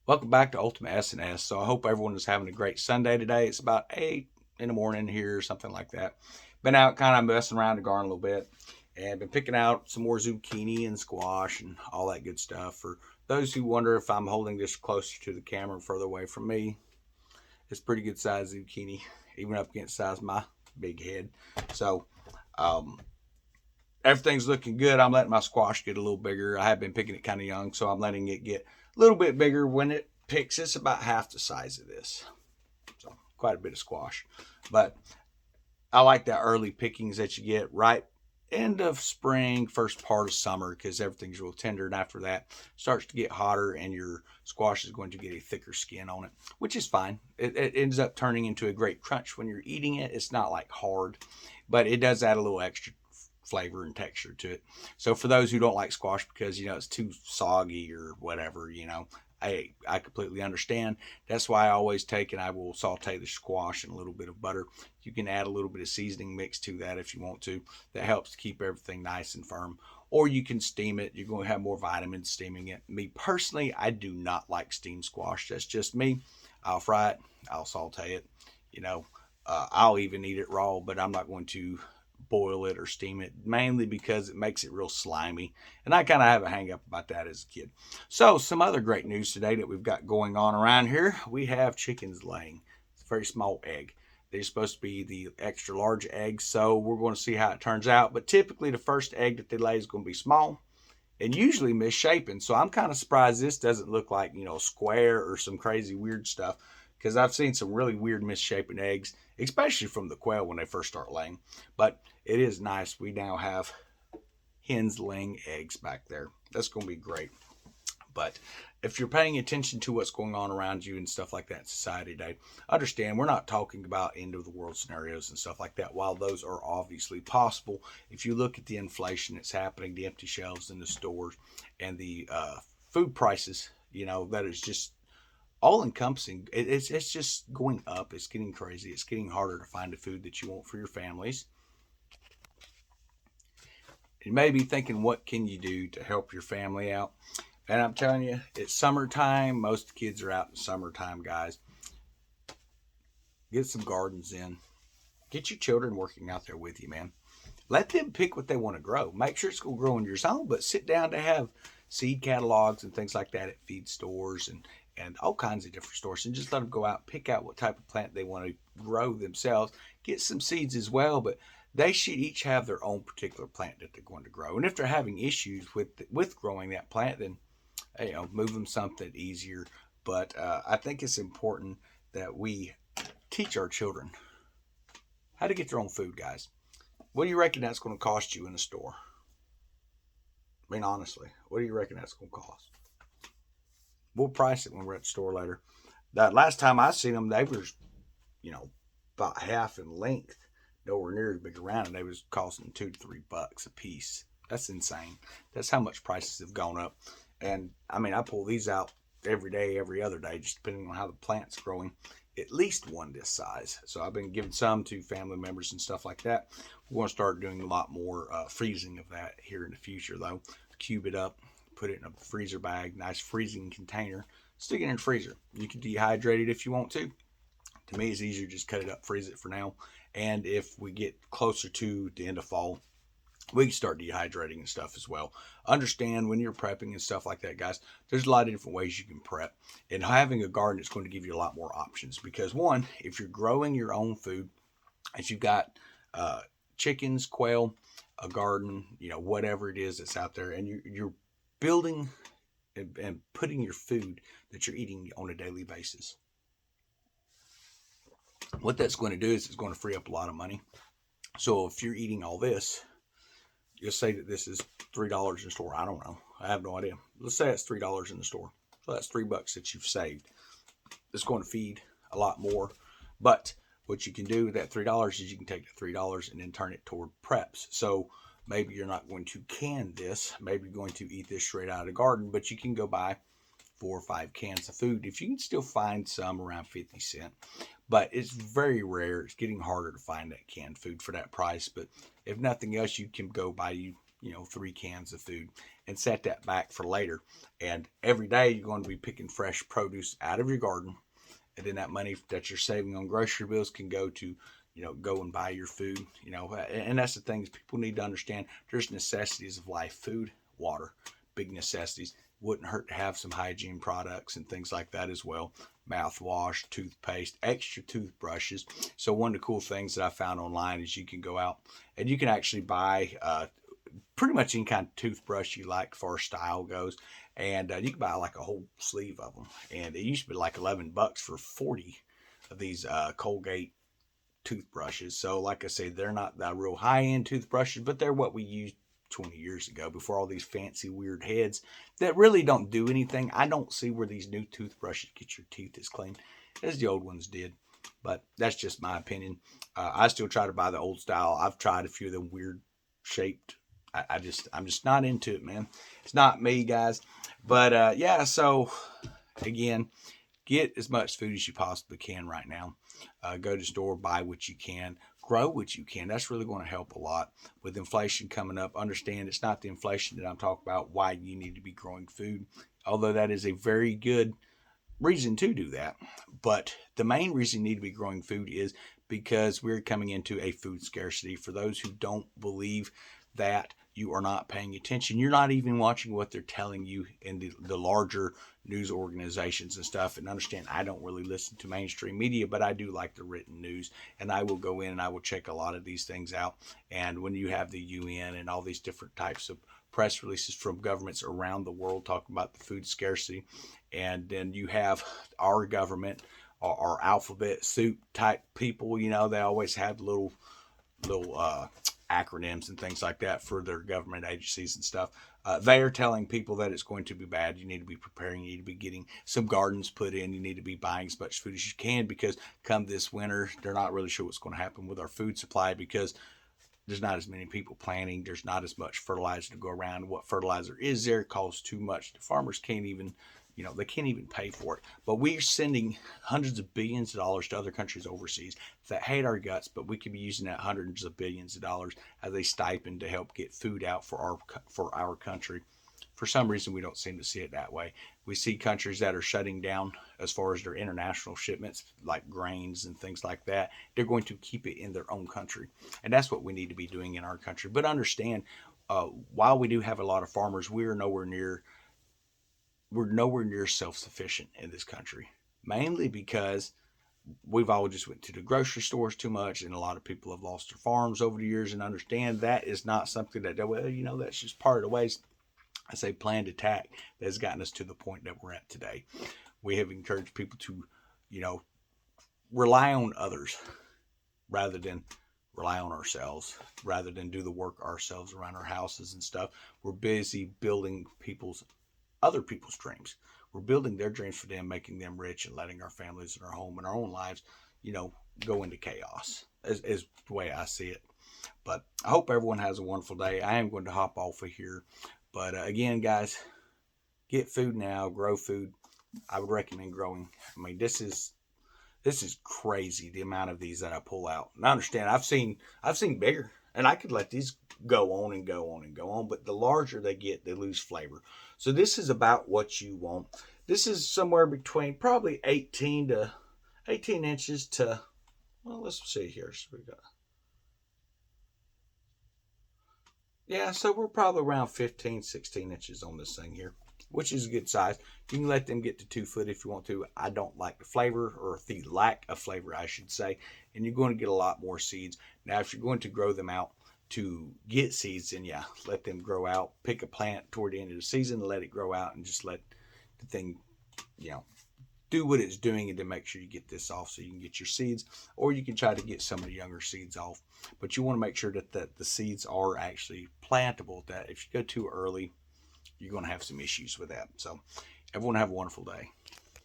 Welcome back to Ultimate S&S. So I hope everyone is having a great Sunday today. It's about 8 in the morning here or something like that. Been out kind of messing around the garden a little bit and been picking out some more zucchini and squash and all that good stuff. For those who wonder if I'm holding this closer to the camera further away from me, it's pretty good size zucchini, even up against the size of my big head. So um, everything's looking good. I'm letting my squash get a little bigger. I have been picking it kind of young, so I'm letting it get a little bit bigger. When it picks, it's about half the size of this. So quite a bit of squash. But I like that early pickings that you get right end of spring, first part of summer, because everything's real tender. And after that, it starts to get hotter, and your squash is going to get a thicker skin on it, which is fine. It ends up turning into a great crunch when you're eating it. It's not like hard, but it does add a little extra flavor and texture to it. So for those who don't like squash because it's too soggy or whatever, I completely understand. That's why I always take and I will saute the squash in a little bit of butter. You can add a little bit of seasoning mix to that if you want to. That helps to keep everything nice and firm. Or you can steam it. You're going to have more vitamins steaming it. Me personally, I do not like steamed squash. That's just me. I'll fry it. I'll saute it. You know, I'll even eat it raw, but I'm not going to boil it or steam it, mainly because it makes it real slimy. And I kind of have a hang up about that as a kid. So, some other great news today that we've got going on around here. We have chickens laying. It's a very small egg. They're supposed to be the extra large eggs, so we're going to see how it turns out. But typically, the first egg that they lay is going to be small and usually misshapen. So I'm kind of surprised this doesn't look like, square or some crazy weird stuff, because I've seen some really weird misshapen eggs, especially from the quail when they first start laying. But it is nice. We now have hens laying eggs back there. That's going to be great. But if you're paying attention to what's going on around you and stuff like that in society today, understand we're not talking about end of the world scenarios and stuff like that. While those are obviously possible, if you look at the inflation that's happening, the empty shelves in the stores, and the food prices, that is just all encompassing. It's just going up. It's getting crazy. It's getting harder to find the food that you want for your families. You may be thinking, what can you do to help your family out? And I'm telling you, it's summertime. Most kids are out in summertime, guys. Get some gardens in. Get your children working out there with you, man. Let them pick what they want to grow. Make sure it's going to grow in your zone, but sit down to have seed catalogs and things like that at feed stores and all kinds of different stores, and just let them go out, pick out what type of plant they want to grow themselves. Get some seeds as well, but they should each have their own particular plant that they're going to grow. And if they're having issues with growing that plant, then move them something easier. But I think it's important that we teach our children how to get their own food, guys. What do you reckon that's going to cost you in the store? I mean, honestly, what do you reckon that's going to cost? We'll price it when we're at the store later. That last time I seen them, they were, you know, about half in length, nowhere near as big around, and they was costing $2 to $3 a piece. That's insane. That's how much prices have gone up. And I mean, I pull these out every day, every other day, just depending on how the plant's growing. At least one this size. So I've been giving some to family members and stuff like that. We're going to start doing a lot more freezing of that here in the future, though. Cube it up, put it in a freezer bag, nice freezing container, stick it in the freezer. You can dehydrate it if you want to. To me, it's easier to just cut it up, freeze it for now. And if we get closer to the end of fall, we can start dehydrating and stuff as well. Understand when you're prepping and stuff like that, guys, there's a lot of different ways you can prep. And having a garden is going to give you a lot more options because, one, if you're growing your own food, if you've got chickens, quail, a garden, whatever it is that's out there, and you're building and putting your food that you're eating on a daily basis, what that's going to do is it's going to free up a lot of money. So if you're eating all this, just say that this is $3 in the store. I don't know. I have no idea. Let's say it's $3 in the store. So that's $3 that you've saved. It's going to feed a lot more. But what you can do with that $3 is you can take the $3 and then turn it toward preps. So maybe you're not going to can this. Maybe you're going to eat this straight out of the garden, but you can go buy 4 or 5 cans of food. If you can still find some around 50 cents, but it's very rare. It's getting harder to find that canned food for that price. But if nothing else, you can go buy you 3 cans of food and set that back for later. And every day you're going to be picking fresh produce out of your garden. And then that money that you're saving on grocery bills can go to, go and buy your food, and that's the things people need to understand. There's necessities of life: food, water, big necessities. Wouldn't hurt to have some hygiene products and things like that as well. Mouthwash, toothpaste, extra toothbrushes. So one of the cool things that I found online is you can go out and you can actually buy pretty much any kind of toothbrush you like, as far as style goes. And you can buy like a whole sleeve of them. And it used to be like $11 for 40 of these Colgate toothbrushes. So like I say, they're not the real high-end toothbrushes, but they're what we used 20 years ago, before all these fancy weird heads that really don't do anything. I don't see where these new toothbrushes get your teeth as clean as the old ones did, but that's just my opinion. I still try to buy the old style. I've tried a few of them weird shaped. I'm just not into it, man. It's not me, guys. But yeah, so again, get as much food as you possibly can right now. Go to the store, buy what you can, grow what you can. That's really going to help a lot. With inflation coming up, understand it's not the inflation that I'm talking about, why you need to be growing food, although that is a very good reason to do that. But the main reason you need to be growing food is because we're coming into a food scarcity. For those who don't believe that, you are not paying attention. You're not even watching what they're telling you in the larger news organizations and stuff. And understand, I don't really listen to mainstream media, but I do like the written news. And I will go in and I will check a lot of these things out. And when you have the UN and all these different types of press releases from governments around the world talking about the food scarcity, and then you have our government, our alphabet soup type people, they always have little acronyms and things like that for their government agencies and stuff. They are telling people that it's going to be bad. You need to be preparing. You need to be getting some gardens put in. You need to be buying as much food as you can, because come this winter, they're not really sure what's going to happen with our food supply, because there's not as many people planting. There's not as much fertilizer to go around. What fertilizer is there costs too much. The farmers can't even, they can't even pay for it. But we're sending hundreds of billions of dollars to other countries overseas that hate our guts, but we could be using that hundreds of billions of dollars as a stipend to help get food out for our country. For some reason, we don't seem to see it that way. We see countries that are shutting down as far as their international shipments, like grains and things like that. They're going to keep it in their own country. And that's what we need to be doing in our country. But understand, while we do have a lot of farmers, we're nowhere near self-sufficient in this country. Mainly because we've all just went to the grocery stores too much, and a lot of people have lost their farms over the years. And understand that is not something that, that's just part of the ways. I say planned attack that has gotten us to the point that we're at today. We have encouraged people to, rely on others rather than rely on ourselves, rather than do the work ourselves around our houses and stuff. We're busy building other people's dreams. We're building their dreams for them, making them rich, and letting our families and our home and our own lives, go into chaos, is the way I see it. But I hope everyone has a wonderful day. I am going to hop off of here. But again, guys, get food now, grow food. I would recommend growing. I mean, this is crazy, the amount of these that I pull out. And I understand, I've seen bigger, and I could let these go on and go on and go on, but the larger they get, they lose flavor. So this is about what you want. This is somewhere between probably 18 inches to, well, let's see here. So we got, yeah, so we're probably around 15, 16 inches on this thing here, which is a good size. You can let them get to 2 foot if you want to. I don't like the flavor, or the lack of flavor, I should say. And you're going to get a lot more seeds. Now, if you're going to grow them out to get seeds, then yeah, let them grow out. Pick a plant toward the end of the season, let it grow out, and just let the thing, do what it's doing, and to make sure you get this off so you can get your seeds, or you can try to get some of the younger seeds off. But you want to make sure that the seeds are actually plantable. That if you go too early, you're going to have some issues with that. So everyone have a wonderful day.